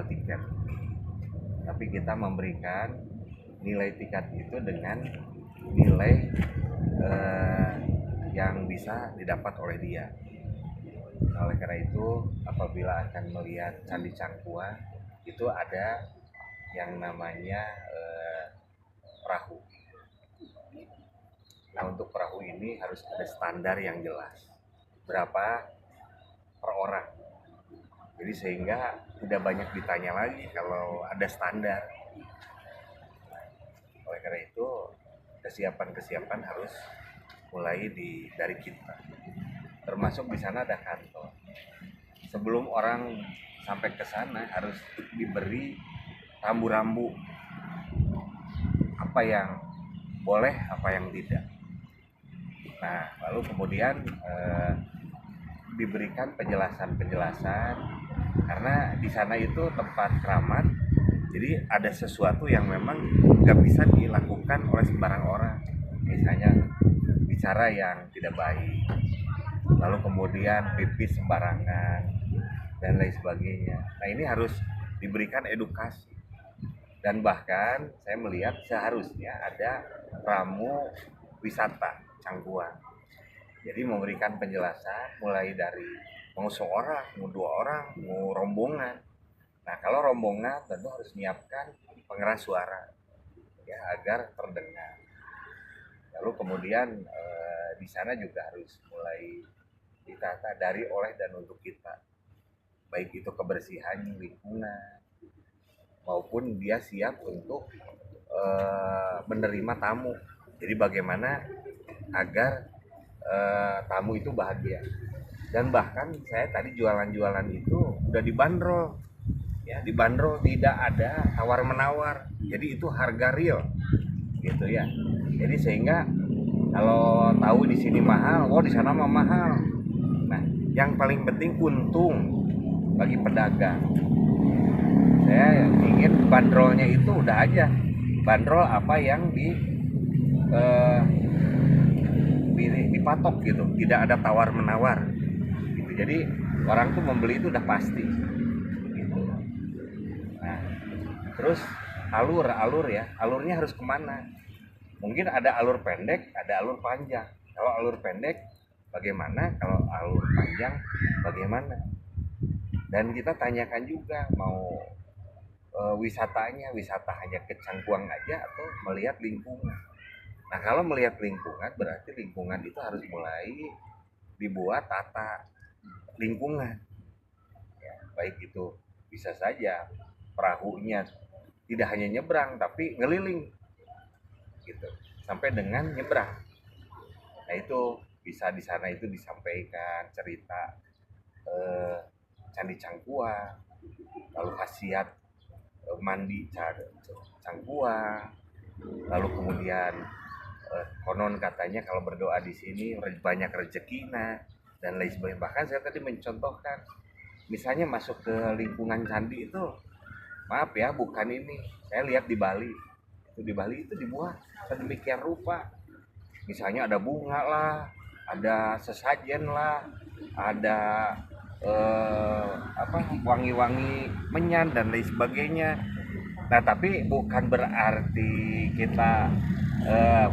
tiket, tapi kita memberikan nilai tiket itu dengan nilai yang bisa didapat oleh dia. Oleh karena itu, apabila akan melihat Candi Cangkuang itu ada yang namanya perahu. Nah, untuk perahu ini harus ada standar yang jelas, berapa per orang. Jadi sehingga tidak banyak ditanya lagi kalau ada standar. Oleh karena itu, kesiapan-kesiapan harus mulai dari kita. Termasuk di sana ada kantor. Sebelum orang sampai ke sana harus diberi rambu-rambu apa yang boleh, apa yang tidak. Nah, lalu kemudian diberikan penjelasan-penjelasan karena di sana itu tempat keramat, jadi ada sesuatu yang memang nggak bisa dilakukan oleh sembarang orang, misalnya bicara yang tidak baik, lalu kemudian pipis sembarangan dan lain sebagainya. Nah, ini harus diberikan edukasi, dan bahkan saya melihat seharusnya ada pramu wisata Cangkuang, jadi memberikan penjelasan mulai dari mau seorang, mau dua orang, mau rombongan. Nah, kalau rombongan tentu harus menyiapkan pengeras suara ya agar terdengar. Lalu kemudian di sana juga harus mulai ditata dari, oleh, dan untuk kita. Baik itu kebersihan lingkungan maupun dia siap untuk menerima tamu. Jadi bagaimana agar tamu itu bahagia. Dan bahkan saya tadi jualan-jualan itu udah dibanderol, ya dibanderol, tidak ada tawar menawar, jadi itu harga real gitu ya. Jadi sehingga kalau tahu di sini mahal, oh di sana mah mahal. Nah, yang paling penting untung bagi pedagang. Saya ingin bandrolnya itu udah aja bandrol apa yang eh, dipatok gitu, tidak ada tawar menawar gitu. Jadi orang tuh membeli itu udah pasti gitu. Nah, terus alur ya, alurnya harus kemana? Mungkin ada alur pendek, ada alur panjang. Kalau alur pendek bagaimana, kalau alur panjang bagaimana, dan kita tanyakan juga mau wisatanya, wisata hanya ke Cangkuang aja atau melihat lingkungan. Nah, kalau melihat lingkungan berarti lingkungan itu harus mulai dibuat tata lingkungan ya, baik itu bisa saja perahunya tidak hanya nyebrang tapi ngeliling gitu sampai dengan nyebrang. Nah, itu bisa di sana itu disampaikan cerita eh, Candi Cangkuang, lalu khasiat mandi Cangkuang, lalu kemudian konon katanya kalau berdoa di sini banyak rezekinya dan lain sebagainya. Bahkan saya tadi mencontohkan, misalnya masuk ke lingkungan candi itu, maaf ya, bukan ini. Saya lihat di Bali, itu dibuat sedemikian rupa. Misalnya ada bunga lah, ada sesajen lah, ada apa wangi-wangi menyan dan lain sebagainya. Nah, tapi bukan berarti kita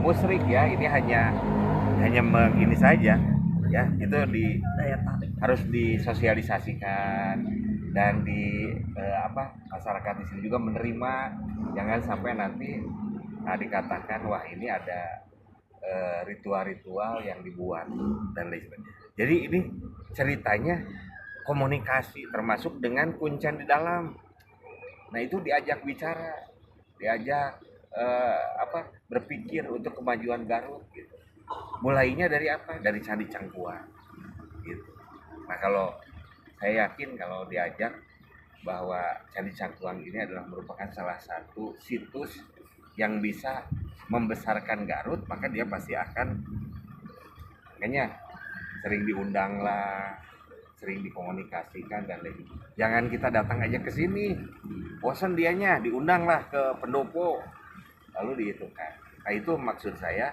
musyrik ya. Ini hanya begini saja ya. Itu harus disosialisasikan dan masyarakat di sini juga menerima. Jangan sampai nanti dikatakan wah ini ada ritual-ritual yang dibuat dan lain sebagainya. Jadi ini ceritanya komunikasi termasuk dengan kuncen di dalam. Nah, itu diajak bicara, diajak berpikir untuk kemajuan Garut gitu. Mulainya dari apa? Dari Candi Cangkuang gitu. Nah, kalau saya yakin kalau diajak bahwa Candi Cangkuang ini adalah merupakan salah satu situs yang bisa membesarkan Garut, maka dia pasti akan, makanya sering diundang lah, sering dikomunikasikan dan lain. Jangan kita datang aja ke sini, bosan dianya, diundang lah ke pendopo, lalu dihitungkan. Nah, itu maksud saya